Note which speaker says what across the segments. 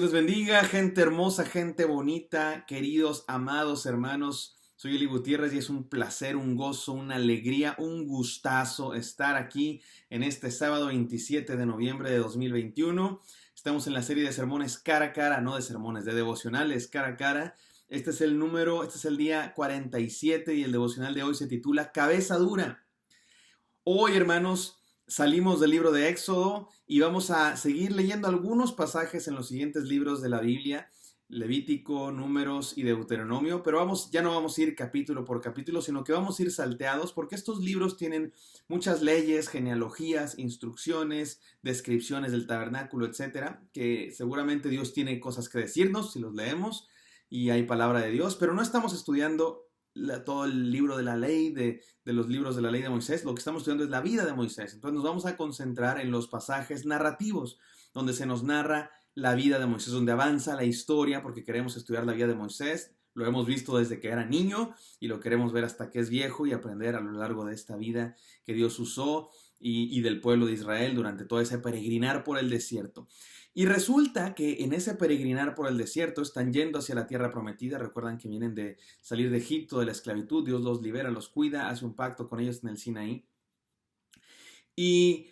Speaker 1: Dios les bendiga, gente hermosa, gente bonita, queridos, amados hermanos. Soy Eli Gutiérrez y es un placer, un gozo, una alegría, un gustazo estar aquí en este sábado 27 de noviembre de 2021. Estamos en la serie de sermones cara a cara, no de sermones, de devocionales cara a cara. Este es el día 47 y el devocional de hoy se titula Cabeza Dura. Hoy, hermanos, salimos del libro de Éxodo y vamos a seguir leyendo algunos pasajes en los siguientes libros de la Biblia, Levítico, Números y Deuteronomio, pero ya no vamos a ir capítulo por capítulo, sino que vamos a ir salteados porque estos libros tienen muchas leyes, genealogías, instrucciones, descripciones del tabernáculo, etcétera, que seguramente Dios tiene cosas que decirnos si los leemos y hay palabra de Dios, pero no estamos estudiando todo el libro de la ley, de los libros de la ley de Moisés. Lo que estamos estudiando es la vida de Moisés. Entonces nos vamos a concentrar en los pasajes narrativos, donde se nos narra la vida de Moisés, donde avanza la historia, porque queremos estudiar la vida de Moisés. Lo hemos visto desde que era niño y lo queremos ver hasta que es viejo y aprender a lo largo de esta vida que Dios usó y del pueblo de Israel durante todo ese peregrinar por el desierto. Y resulta que en ese peregrinar por el desierto están yendo hacia la tierra prometida. Recuerdan que vienen de salir de Egipto, de la esclavitud. Dios los libera, los cuida, hace un pacto con ellos en el Sinaí. Y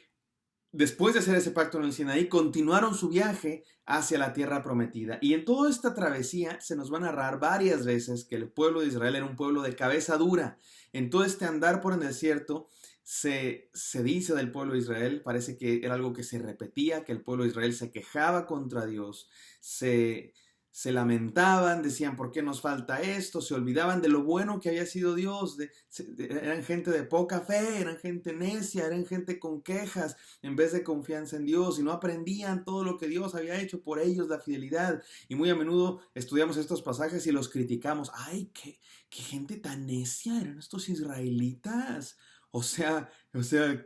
Speaker 1: después de hacer ese pacto en el Sinaí, continuaron su viaje hacia la tierra prometida. Y en toda esta travesía se nos va a narrar varias veces que el pueblo de Israel era un pueblo de cabeza dura. En todo este andar por el desierto, se dice del pueblo de Israel, parece que era algo que se repetía, que el pueblo de Israel se quejaba contra Dios, se lamentaban, decían, ¿por qué nos falta esto? Se olvidaban de lo bueno que había sido Dios, eran gente de poca fe, eran gente necia, eran gente con quejas en vez de confianza en Dios y no aprendían todo lo que Dios había hecho por ellos, la fidelidad. Y muy a menudo estudiamos estos pasajes y los criticamos. ¡Ay, qué gente tan necia eran estos israelitas!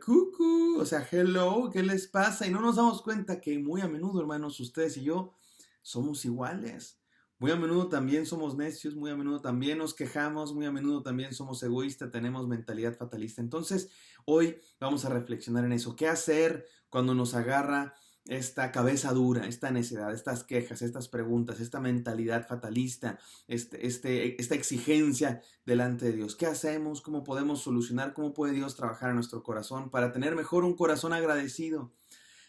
Speaker 1: Cucu, hello, ¿qué les pasa? Y no nos damos cuenta que muy a menudo, hermanos, ustedes y yo somos iguales. Muy a menudo también somos necios, muy a menudo también nos quejamos, muy a menudo también somos egoístas, tenemos mentalidad fatalista. Entonces, hoy vamos a reflexionar en eso. ¿Qué hacer cuando nos agarra esta cabeza dura, esta necedad, estas quejas, estas preguntas, esta mentalidad fatalista, esta exigencia delante de Dios? ¿Qué hacemos? ¿Cómo podemos solucionar? ¿Cómo puede Dios trabajar en nuestro corazón para tener mejor un corazón agradecido?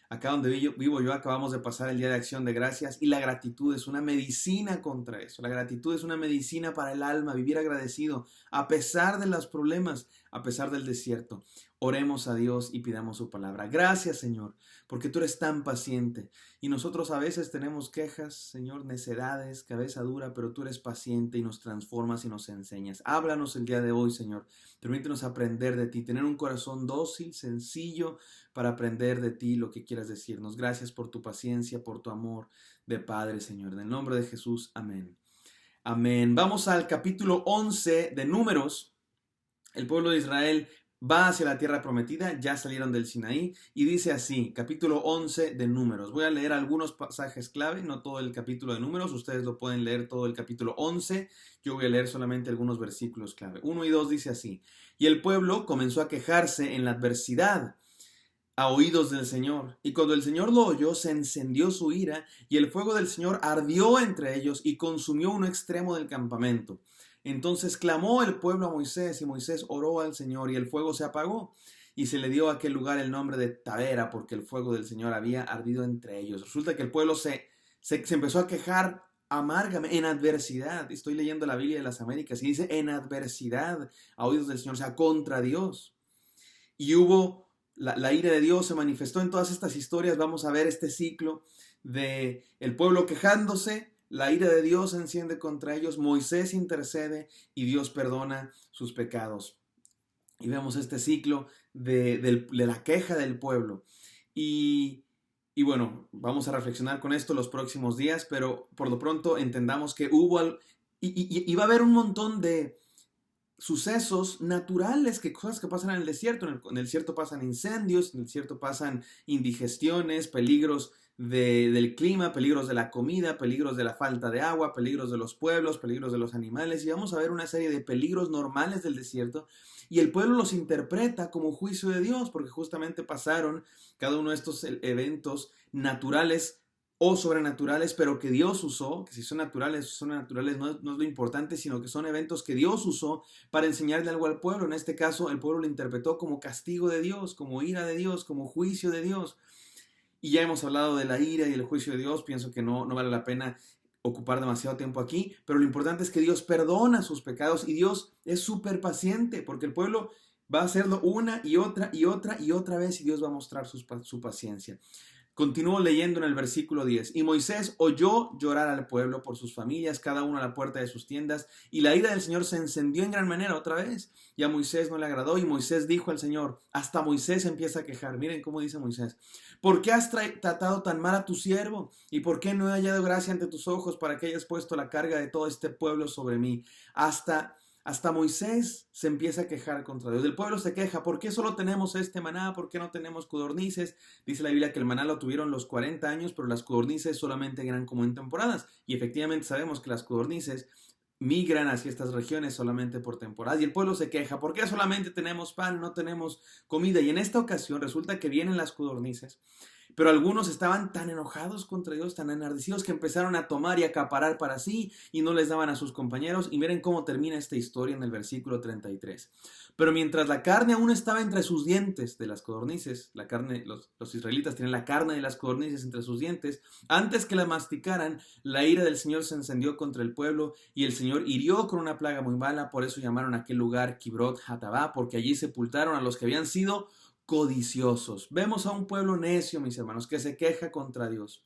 Speaker 1: Acá donde vivo yo acabamos de pasar el Día de Acción de Gracias y la gratitud es una medicina contra eso. La gratitud es una medicina para el alma, vivir agradecido a pesar de los problemas, a pesar del desierto. Oremos a Dios y pidamos su palabra. Gracias, Señor, porque tú eres tan paciente. Y nosotros a veces tenemos quejas, Señor, necedades, cabeza dura, pero tú eres paciente y nos transformas y nos enseñas. Háblanos el día de hoy, Señor. Permítenos aprender de ti, tener un corazón dócil, sencillo, para aprender de ti lo que quieras decirnos. Gracias por tu paciencia, por tu amor de Padre, Señor. En el nombre de Jesús, amén. Amén. Vamos al capítulo 11 de Números. El pueblo de Israel va hacia la tierra prometida, ya salieron del Sinaí, y dice así, capítulo 11 de Números. Voy a leer algunos pasajes clave, no todo el capítulo de Números, ustedes lo pueden leer todo el capítulo 11, yo voy a leer solamente algunos versículos clave. 1 y 2 dice así, y el pueblo comenzó a quejarse en la adversidad a oídos del Señor. Y cuando el Señor lo oyó, se encendió su ira, y el fuego del Señor ardió entre ellos y consumió un extremo del campamento. Entonces clamó el pueblo a Moisés, y Moisés oró al Señor, y el fuego se apagó. Y se le dio a aquel lugar el nombre de Tabera, porque el fuego del Señor había ardido entre ellos. Resulta que el pueblo se empezó a quejar amargamente, en adversidad. Estoy leyendo la Biblia de las Américas, y dice en adversidad, a oídos del Señor, o sea, contra Dios. Y hubo la ira de Dios se manifestó en todas estas historias. Vamos a ver este ciclo de el pueblo quejándose, la ira de Dios se enciende contra ellos, Moisés intercede y Dios perdona sus pecados. Y vemos este ciclo de la queja del pueblo. Y bueno, vamos a reflexionar con esto los próximos días, pero por lo pronto entendamos que y va a haber un montón de sucesos naturales, cosas que pasan en el desierto. En el desierto pasan incendios, en el desierto pasan indigestiones, peligros del clima, peligros de la comida, peligros de la falta de agua, peligros de los pueblos, peligros de los animales. Y vamos a ver una serie de peligros normales del desierto. Y el pueblo los interpreta como juicio de Dios, porque justamente pasaron cada uno de estos eventos naturales o sobrenaturales, pero que Dios usó, que si son naturales, no es lo importante, sino que son eventos que Dios usó para enseñarle algo al pueblo. En este caso, el pueblo lo interpretó como castigo de Dios, como ira de Dios, como juicio de Dios. Y ya hemos hablado de la ira y el juicio de Dios, pienso que no vale la pena ocupar demasiado tiempo aquí, pero lo importante es que Dios perdona sus pecados y Dios es súper paciente, porque el pueblo va a hacerlo una y otra y otra y otra vez y Dios va a mostrar su paciencia. Continúo leyendo en el versículo 10. Y Moisés oyó llorar al pueblo por sus familias, cada uno a la puerta de sus tiendas, y la ira del Señor se encendió en gran manera otra vez. Y a Moisés no le agradó, y Moisés dijo al Señor, hasta Moisés empieza a quejar. Miren cómo dice Moisés. ¿Por qué has tratado tan mal a tu siervo? ¿Y por qué no he hallado gracia ante tus ojos para que hayas puesto la carga de todo este pueblo sobre mí? Hasta Moisés se empieza a quejar contra Dios. El pueblo se queja, ¿por qué solo tenemos este maná? ¿Por qué no tenemos codornices? Dice la Biblia que el maná lo tuvieron los 40 años, pero las codornices solamente eran como en temporadas. Y efectivamente sabemos que las codornices migran hacia estas regiones solamente por temporada. Y el pueblo se queja, ¿por qué solamente tenemos pan, no tenemos comida? Y en esta ocasión resulta que vienen las codornices. Pero algunos estaban tan enojados contra Dios, tan enardecidos, que empezaron a tomar y acaparar para sí y no les daban a sus compañeros. Y miren cómo termina esta historia en el versículo 33. Pero mientras la carne aún estaba entre sus dientes de las codornices, la carne, los israelitas tienen la carne de las codornices entre sus dientes, antes que la masticaran, la ira del Señor se encendió contra el pueblo y el Señor hirió con una plaga muy mala. Por eso llamaron a aquel lugar Kibrot Hatabá, porque allí sepultaron a los que habían sido codiciosos. Vemos a un pueblo necio, mis hermanos, que se queja contra Dios.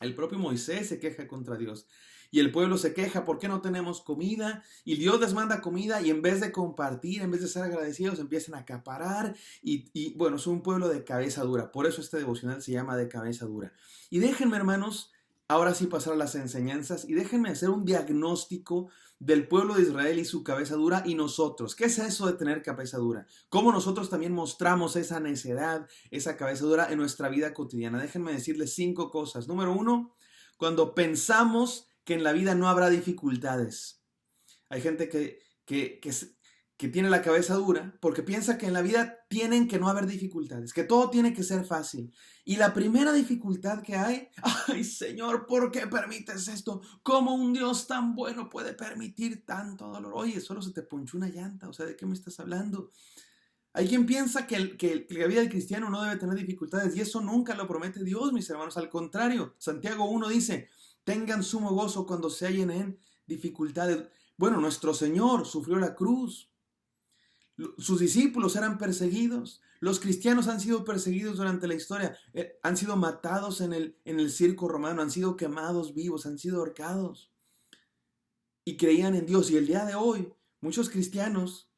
Speaker 1: El propio Moisés se queja contra Dios. Y el pueblo se queja, ¿por qué no tenemos comida? Y Dios les manda comida y en vez de compartir, en vez de ser agradecidos, empiezan a acaparar. Y bueno, es un pueblo de cabeza dura. Por eso este devocional se llama de cabeza dura. Y déjenme, hermanos, ahora sí pasar a las enseñanzas y déjenme hacer un diagnóstico del pueblo de Israel y su cabeza dura y nosotros. ¿Qué es eso de tener cabeza dura? ¿Cómo nosotros también mostramos esa necedad, esa cabeza dura en nuestra vida cotidiana? Déjenme decirles 5 cosas. Número 1, cuando pensamos que en la vida no habrá dificultades. Hay gente que tiene la cabeza dura porque piensa que en la vida tienen que no haber dificultades, que todo tiene que ser fácil. Y la primera dificultad que hay, ay Señor, ¿por qué permites esto? ¿Cómo un Dios tan bueno puede permitir tanto dolor? Oye, solo se te ponchó una llanta, o sea, ¿de qué me estás hablando? Hay quien piensa que la vida del cristiano no debe tener dificultades y eso nunca lo promete Dios, mis hermanos. Al contrario, Santiago 1 dice, tengan sumo gozo cuando se hallen en dificultades. Bueno, nuestro Señor sufrió la cruz. Sus discípulos eran perseguidos. Los cristianos han sido perseguidos durante la historia. Han sido matados en el circo romano. Han sido quemados vivos. Han sido ahorcados. Y creían en Dios. Y el día de hoy, muchos cristianos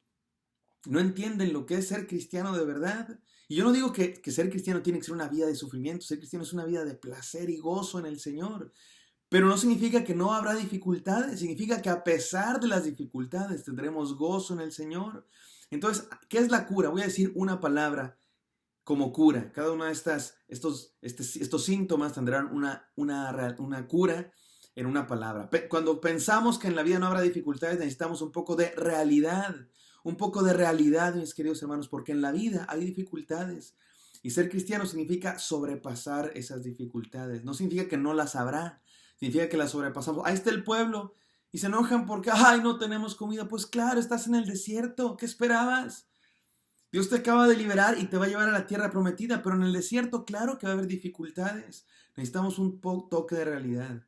Speaker 1: no entienden lo que es ser cristiano de verdad. Y yo no digo que ser cristiano tiene que ser una vida de sufrimiento. Ser cristiano es una vida de placer y gozo en el Señor. Pero no significa que no habrá dificultades. Significa que a pesar de las dificultades tendremos gozo en el Señor. Entonces, ¿qué es la cura? Voy a decir una palabra como cura. Cada uno de estos síntomas tendrán una cura en una palabra. Cuando pensamos que en la vida no habrá dificultades, necesitamos un poco de realidad. Un poco de realidad, mis queridos hermanos, porque en la vida hay dificultades. Y ser cristiano significa sobrepasar esas dificultades. No significa que no las habrá. Significa que las sobrepasamos. Ahí está el pueblo. Y se enojan porque, ay, no tenemos comida. Pues claro, estás en el desierto. ¿Qué esperabas? Dios te acaba de liberar y te va a llevar a la tierra prometida, pero en el desierto, claro que va a haber dificultades. Necesitamos un toque de realidad.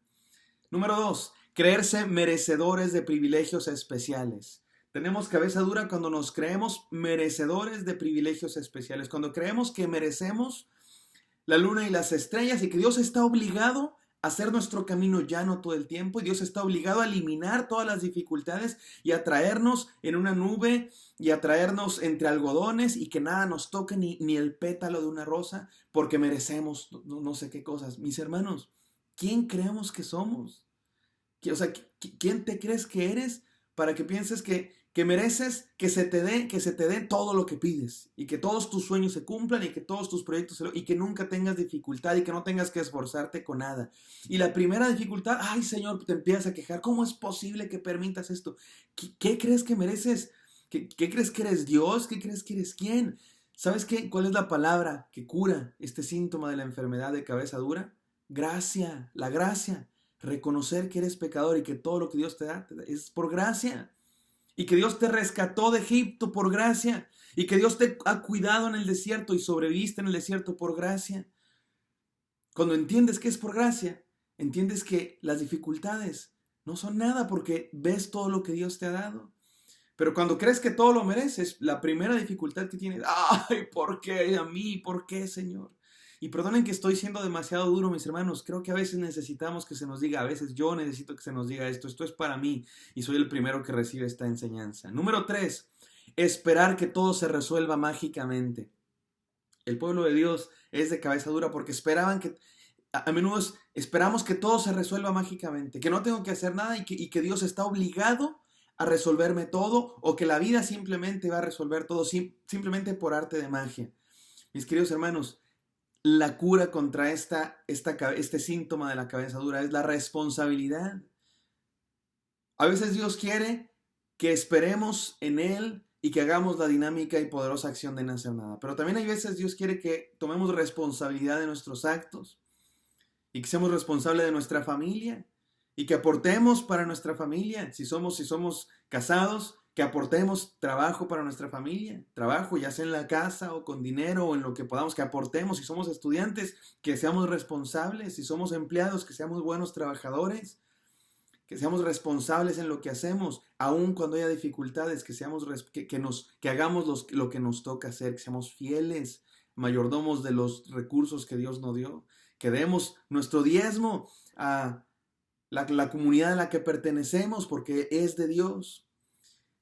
Speaker 1: Número 2, creerse merecedores de privilegios especiales. Tenemos cabeza dura cuando nos creemos merecedores de privilegios especiales, cuando creemos que merecemos la luna y las estrellas y que Dios está obligado hacer nuestro camino llano todo el tiempo y Dios está obligado a eliminar todas las dificultades y a traernos en una nube y a traernos entre algodones y que nada nos toque ni el pétalo de una rosa porque merecemos no sé qué cosas. Mis hermanos, ¿quién creemos que somos? O sea, ¿quién te crees que eres para que pienses que mereces que se te dé todo lo que pides y que todos tus sueños se cumplan y que todos tus proyectos y que nunca tengas dificultad y que no tengas que esforzarte con nada? Y la primera dificultad, ay Señor, te empiezas a quejar, ¿cómo es posible que permitas esto? ¿Qué crees que mereces? ¿Qué crees que eres Dios? ¿Qué crees que eres quién? ¿Sabes qué? ¿Cuál es la palabra que cura este síntoma de la enfermedad de cabeza dura? Gracia, la gracia. Reconocer que eres pecador y que todo lo que Dios te da es por gracia. Y que Dios te rescató de Egipto por gracia. Y que Dios te ha cuidado en el desierto y sobreviviste en el desierto por gracia. Cuando entiendes que es por gracia, entiendes que las dificultades no son nada porque ves todo lo que Dios te ha dado. Pero cuando crees que todo lo mereces, la primera dificultad que tienes, ay, ¿por qué a mí? ¿Por qué, Señor? Y perdonen que estoy siendo demasiado duro, mis hermanos. Creo que a veces necesitamos que se nos diga, a veces yo necesito que se nos diga esto. Esto es para mí y soy el primero que recibe esta enseñanza. Número 3, esperar que todo se resuelva mágicamente. El pueblo de Dios es de cabeza dura porque esperaban que, a menudo esperamos que todo se resuelva mágicamente, que no tengo que hacer nada y que Dios está obligado a resolverme todo o que la vida simplemente va a resolver todo simplemente por arte de magia. Mis queridos hermanos, la cura contra este síntoma de la cabeza dura es la responsabilidad. A veces Dios quiere que esperemos en Él y que hagamos la dinámica y poderosa acción de no hacer nada. Pero también hay veces Dios quiere que tomemos responsabilidad de nuestros actos y que seamos responsables de nuestra familia y que aportemos para nuestra familia. Si somos casados, que aportemos trabajo para nuestra familia. Trabajo ya sea en la casa o con dinero o en lo que podamos, que aportemos. Si somos estudiantes, que seamos responsables. Si somos empleados, que seamos buenos trabajadores. Que seamos responsables en lo que hacemos, aun cuando haya dificultades, que hagamos lo que nos toca hacer, que seamos fieles, mayordomos de los recursos que Dios nos dio, que demos nuestro diezmo a la comunidad a la que pertenecemos, porque es de Dios.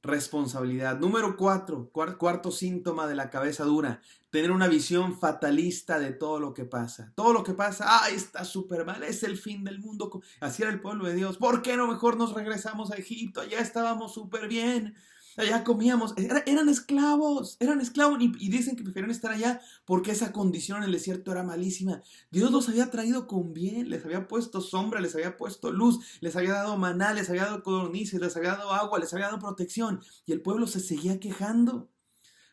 Speaker 1: Responsabilidad. Número 4, cuarto síntoma de la cabeza dura, tener una visión fatalista de todo lo que pasa. Todo lo que pasa, ¡ay, está súper mal! Es el fin del mundo. Así era el pueblo de Dios. ¿Por qué no mejor nos regresamos a Egipto? Allá estábamos súper bien. Allá comíamos. Eran esclavos y dicen que prefieren estar allá porque esa condición en el desierto era malísima. Dios los había traído con bien, les había puesto sombra, les había puesto luz, les había dado maná, les había dado codornices, les había dado agua, les había dado protección. Y el pueblo se seguía quejando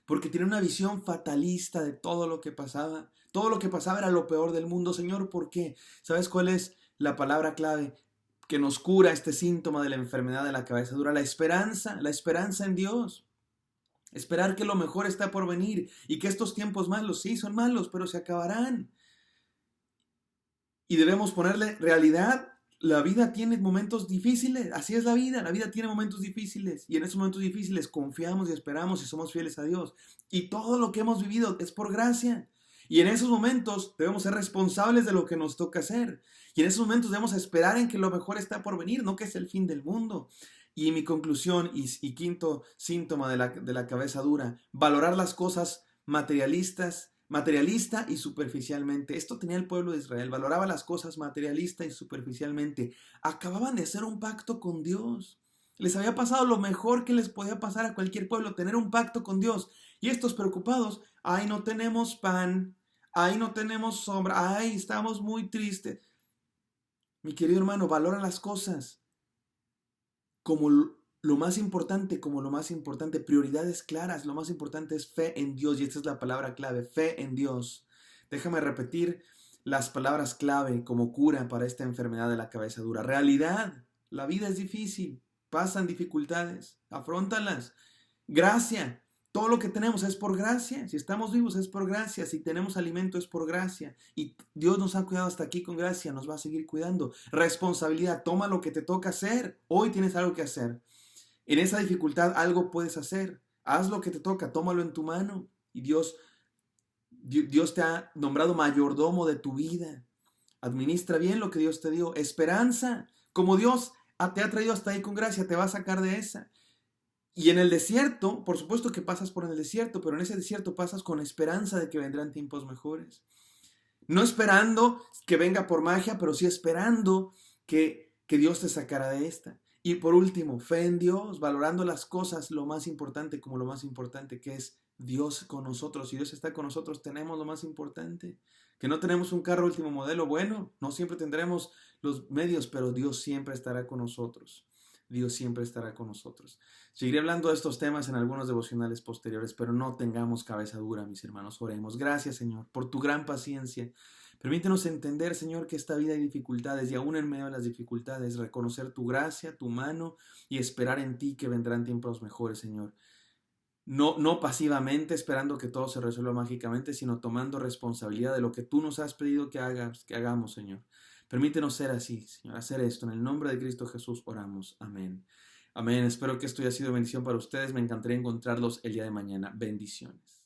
Speaker 1: porque tiene una visión fatalista de todo lo que pasaba. Todo lo que pasaba era lo peor del mundo. Señor, ¿por qué? ¿Sabes cuál es la palabra clave que nos cura este síntoma de la enfermedad de la cabeza dura? La esperanza en Dios. Esperar que lo mejor está por venir y que estos tiempos malos, sí, son malos, pero se acabarán. Y debemos ponerle realidad. La vida tiene momentos difíciles, así es la vida tiene momentos difíciles y en esos momentos difíciles confiamos y esperamos y somos fieles a Dios. Y todo lo que hemos vivido es por gracia. Y en esos momentos debemos ser responsables de lo que nos toca hacer. Y en esos momentos debemos esperar en que lo mejor está por venir, no que es el fin del mundo. Y mi conclusión y quinto síntoma de la cabeza dura, valorar las cosas materialista y superficialmente. Esto tenía el pueblo de Israel, valoraba las cosas materialista y superficialmente. Acababan de hacer un pacto con Dios. Les había pasado lo mejor que les podía pasar a cualquier pueblo, tener un pacto con Dios. Y estos preocupados, ay, no tenemos pan, ay, no tenemos sombra, ay, estamos muy tristes. Mi querido hermano, valora las cosas como lo más importante, prioridades claras. Lo más importante es fe en Dios y esta es la palabra clave, fe en Dios. Déjame repetir las palabras clave como cura para esta enfermedad de la cabeza dura. Realidad, la vida es difícil, pasan dificultades, afróntalas. Gracia, todo lo que tenemos es por gracia. Si estamos vivos es por gracia. Si tenemos alimento es por gracia. Y Dios nos ha cuidado hasta aquí con gracia. Nos va a seguir cuidando. Responsabilidad. Toma lo que te toca hacer. Hoy tienes algo que hacer. En esa dificultad algo puedes hacer. Haz lo que te toca. Tómalo en tu mano. Y Dios te ha nombrado mayordomo de tu vida. Administra bien lo que Dios te dio. Esperanza. Como Dios te ha traído hasta ahí con gracia, te va a sacar de esa. Y en el desierto, por supuesto que pasas por el desierto, pero en ese desierto pasas con esperanza de que vendrán tiempos mejores. No esperando que venga por magia, pero sí esperando que Dios te sacará de esta. Y por último, fe en Dios, valorando las cosas, lo más importante como lo más importante que es Dios con nosotros. Si Dios está con nosotros, tenemos lo más importante. Que no tenemos un carro último modelo, bueno, no siempre tendremos los medios, pero Dios siempre estará con nosotros. Dios siempre estará con nosotros. Seguiré hablando de estos temas en algunos devocionales posteriores, pero no tengamos cabeza dura, mis hermanos. Oremos. Gracias, Señor, por tu gran paciencia. Permítenos entender, Señor, que esta vida hay dificultades y aún en medio de las dificultades, reconocer tu gracia, tu mano y esperar en ti que vendrán tiempos mejores, Señor. No pasivamente esperando que todo se resuelva mágicamente, sino tomando responsabilidad de lo que tú nos has pedido que hagamos, Señor. Permítenos ser así, Señor, hacer esto. En el nombre de Cristo Jesús oramos. Amén. Amén. Espero que esto haya sido bendición para ustedes. Me encantaría encontrarlos el día de mañana. Bendiciones.